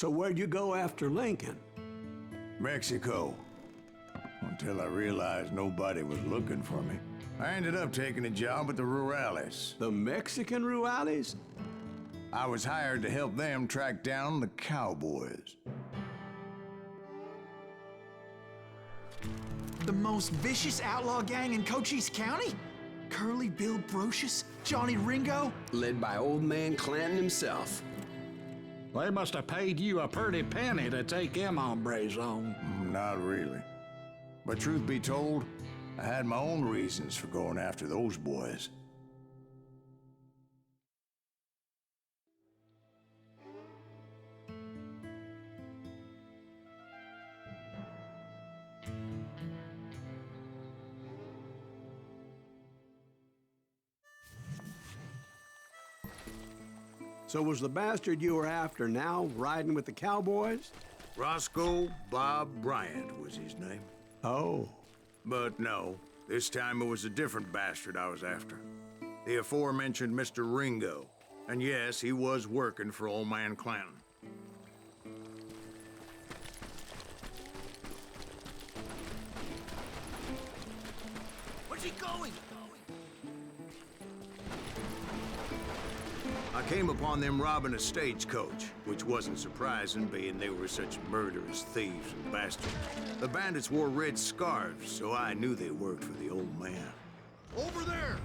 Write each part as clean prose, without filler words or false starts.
So where'd you go after Lincoln? Mexico. Until I realized nobody was looking for me. I ended up taking a job at the Rurales. The Mexican Rurales? I was hired to help them track down the cowboys. The most vicious outlaw gang in Cochise County? Curly Bill Brocious? Johnny Ringo? Led by old man Clanton himself. They must have paid you a pretty penny to take them hombres on. Not really. But truth be told, I had my own reasons for going after those boys. So was the bastard you were after now riding with the cowboys? Roscoe Bob Bryant was his name. Oh. But no, this time it was a different bastard I was after. The aforementioned Mr. Ringo. And yes, he was working for old man Clanton. Where's he going? I came upon them robbing a stagecoach, which wasn't surprising, being they were such murderous thieves and bastards. The bandits wore red scarves, so I knew they worked for the old man. Over there!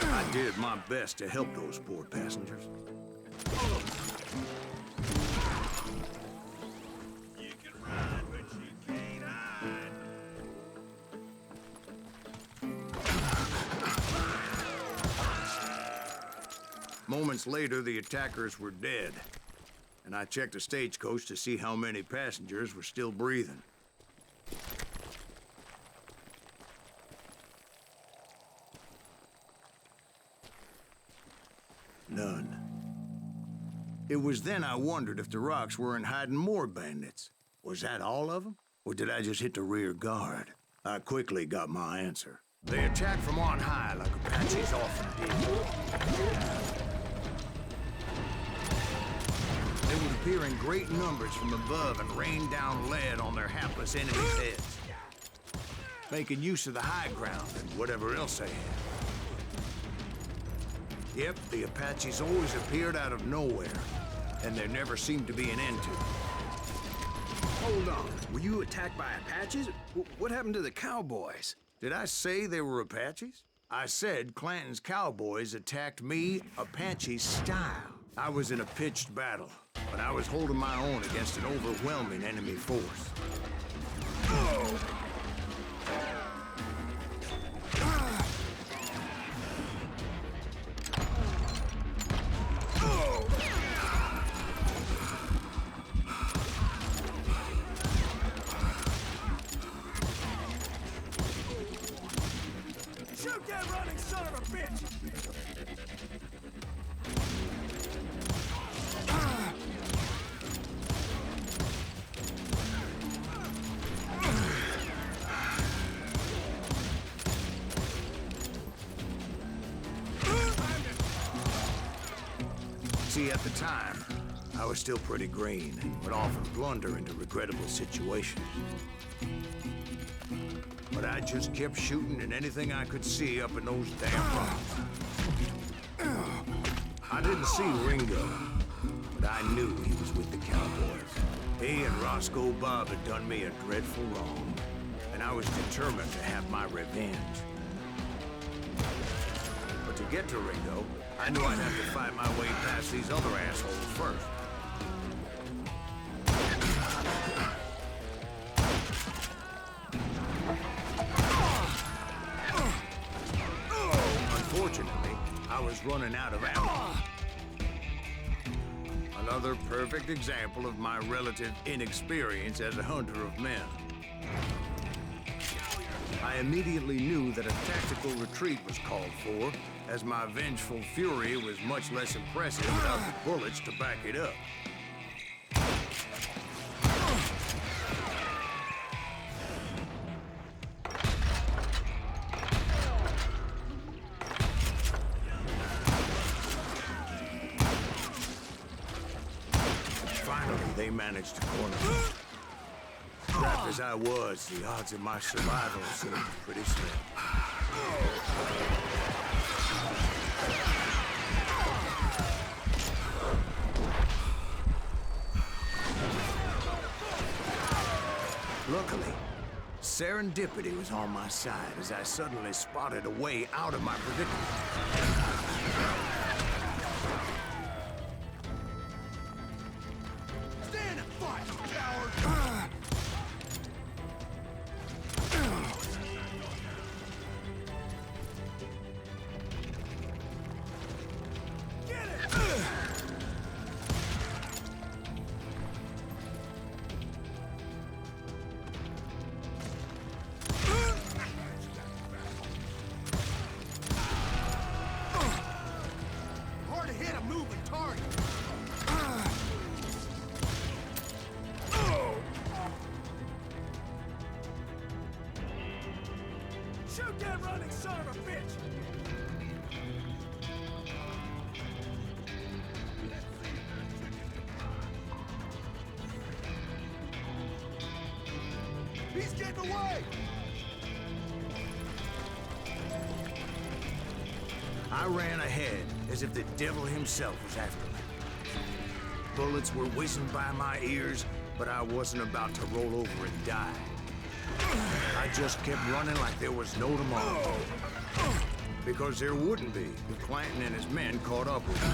I did my best to help those poor passengers. You can ride, but you can't hide. Moments later, the attackers were dead, and I checked the stagecoach to see how many passengers were still breathing. None. It was then I wondered if the rocks weren't hiding more bandits. Was that all of them? Or did I just hit the rear guard? I quickly got my answer. They attacked from on high like Apaches often did. They would appear in great numbers from above and rain down lead on their hapless enemies' heads, making use of the high ground and whatever else they had. Yep, the Apaches always appeared out of nowhere, and there never seemed to be an end to it. Hold on, were you attacked by Apaches? What happened to the cowboys? Did I say they were Apaches? I said Clanton's cowboys attacked me Apache style. I was in a pitched battle, but I was holding my own against an overwhelming enemy force. Shoot that running son of a bitch! See, at the time, I was still pretty green and would often blunder into regrettable situations. But I just kept shooting at anything I could see up in those damn rocks. I didn't see Ringo, but I knew he was with the cowboys. He and Roscoe Bob had done me a dreadful wrong, and I was determined to have my revenge. But to get to Ringo, I knew I'd have to fight my way past these other assholes first. Unfortunately, I was running out of ammo. Another perfect example of my relative inexperience as a hunter of men. I immediately knew that a tactical retreat was called for, as my vengeful fury was much less impressive without the bullets to back it up. managed to corner me. Trapped as I was, the odds of my survival seemed pretty slim. Luckily, serendipity was on my side as I suddenly spotted a way out of my predicament. Stand and fight, coward! Get it! Hard to hit a moving target. Shoot that running son of a bitch! He's getting away! I ran ahead as if the devil himself was after me. Bullets were whizzing by my ears, but I wasn't about to roll over and die. I just kept running like there was no tomorrow. Because there wouldn't be if Clanton and his men caught up with me.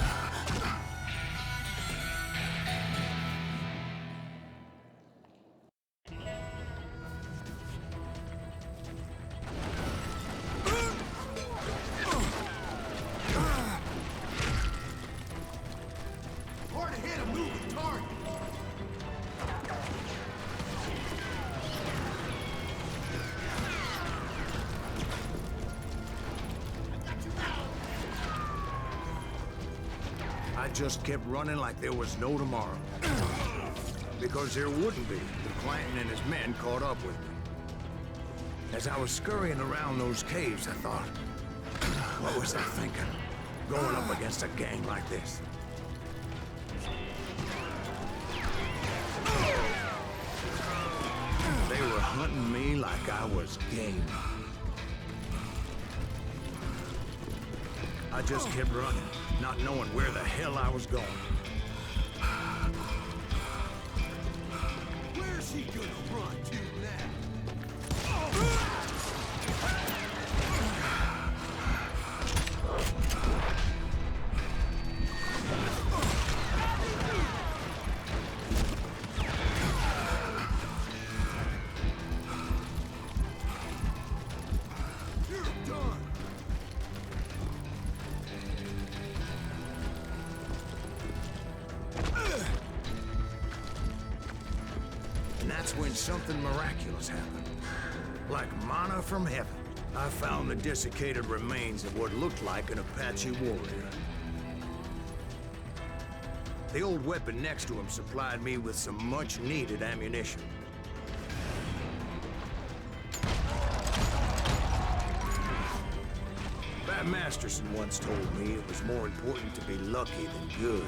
Hard to hit a moving target. I just kept running like there was no tomorrow. Because there wouldn't be if Clanton and his men caught up with me. As I was scurrying around those caves, I thought, what was I thinking? Going up against a gang like this. They were hunting me like I was game. I just kept running, not knowing where the hell I was going. Where's he gonna run to now? You're done. And that's when something miraculous happened. Like manna from heaven, I found the desiccated remains of what looked like an Apache warrior. The old weapon next to him supplied me with some much-needed ammunition. Bat Masterson once told me it was more important to be lucky than good,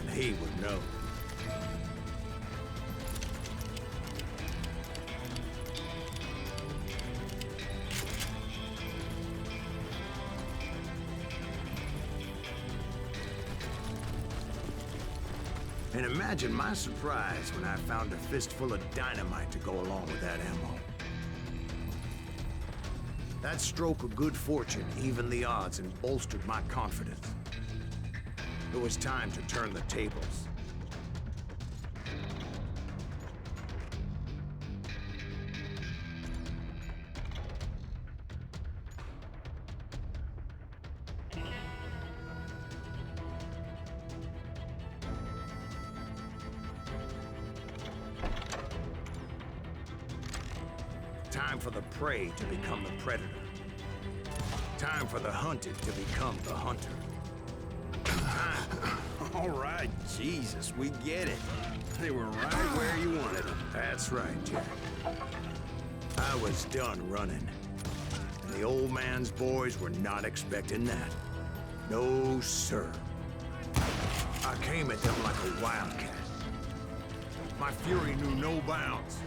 and he would know. And imagine my surprise when I found a fistful of dynamite to go along with that ammo. That stroke of good fortune evened the odds and bolstered my confidence. It was time to turn the tables. Time for the prey to become the predator. Time for the hunted to become the hunter. All right, Jesus, we get it. They were right where you wanted them. That's right, Jack. I was done running. And the old man's boys were not expecting that. No, sir. I came at them like a wildcat. My fury knew no bounds.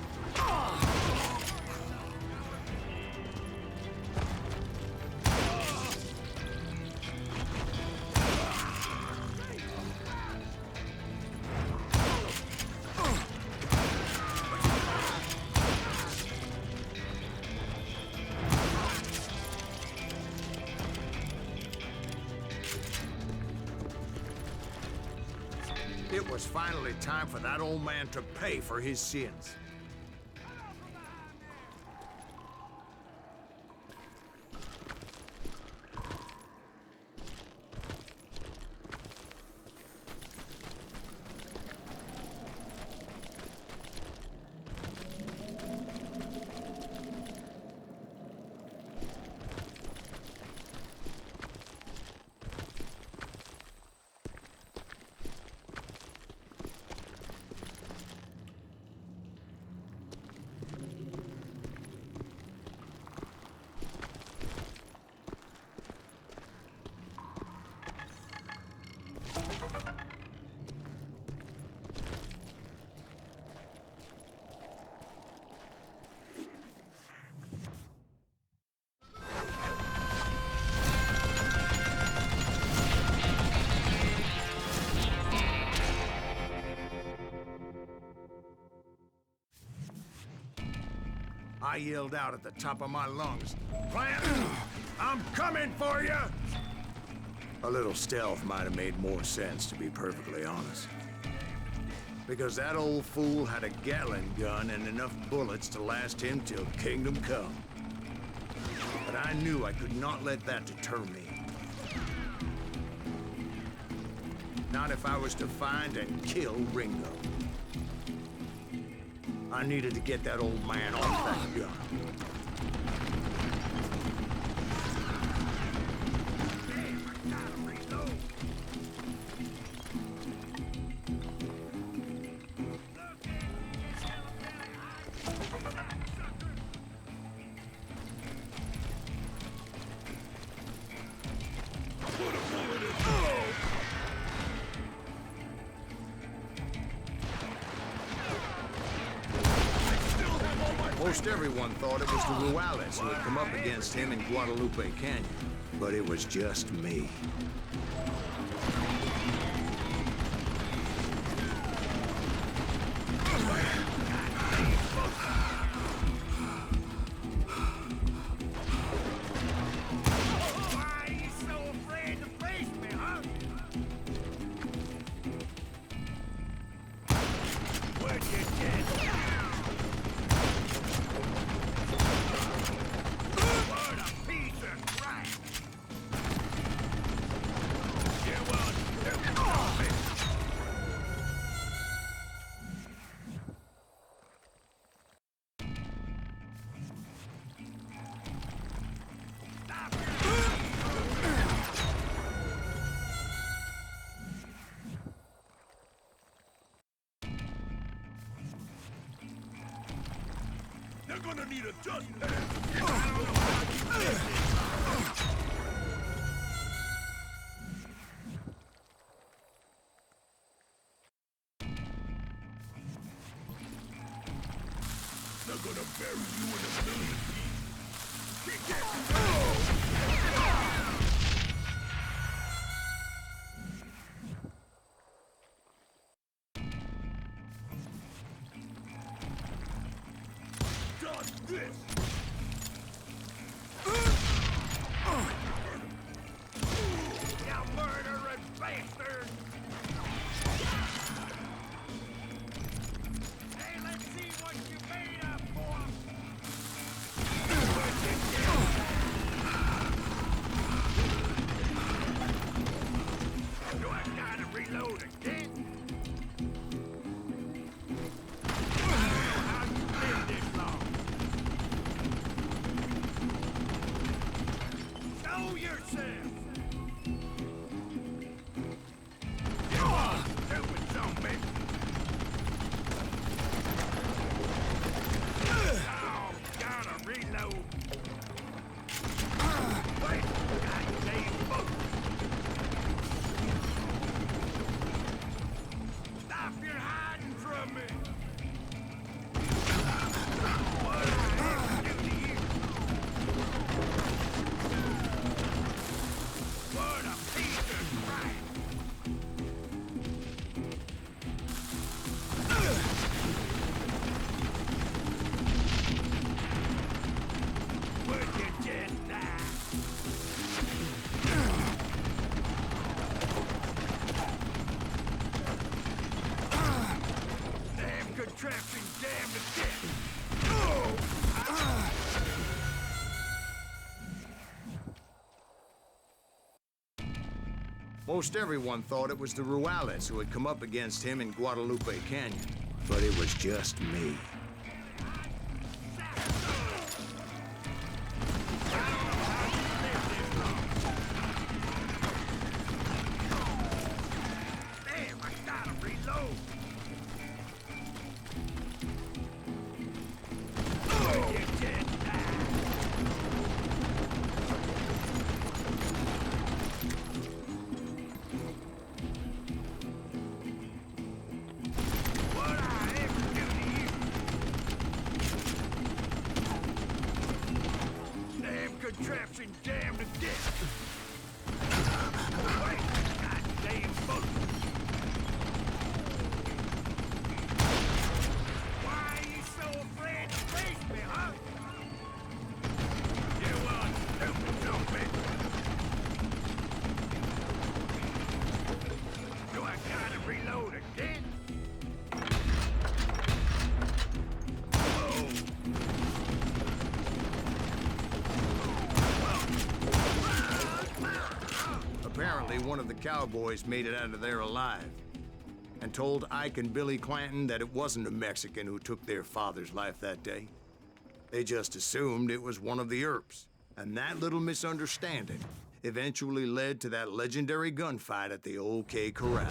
It was finally time for that old man to pay for his sins. I yelled out at the top of my lungs, "Clanton, I'm coming for you!" A little stealth might have made more sense, to be perfectly honest. Because that old fool had a Gatling gun and enough bullets to last him till Kingdom Come. But I knew I could not let that deter me. Not if I was to find and kill Ringo. I needed to get that old man off that gun. Most everyone thought it was the Ruales who had come up against him in Guadalupe Canyon, but it was just me. Why are you so afraid to face me, huh? Where'd you get? What a piece of crap! You want to stop it? They're gonna need a justice. They're gonna bury you in a million Done this! You murdering bastard! Hey, let's see what you made up for! Do I gotta reload again? How'd you live this long? Show yourself! You are stupid zombie! Oh, gotta reload! Wait, goddamn book! Stop your hiding from me! Most everyone thought it was the Ruales who had come up against him in Guadalupe Canyon, but it was just me. Damn, I gotta reload. Oh, you just died. What I ever do to you? Damn contraption, damn to death. Wait, goddamn bullet. Why are you so afraid to face me, huh? You want stupid something? Do I gotta reload again? Whoa. Apparently, one of the cowboys made it out of there alive and told Ike and Billy Clanton that it wasn't a Mexican who took their father's life that day. They just assumed it was one of the Earps, and that little misunderstanding eventually led to that legendary gunfight at the Old K Corral.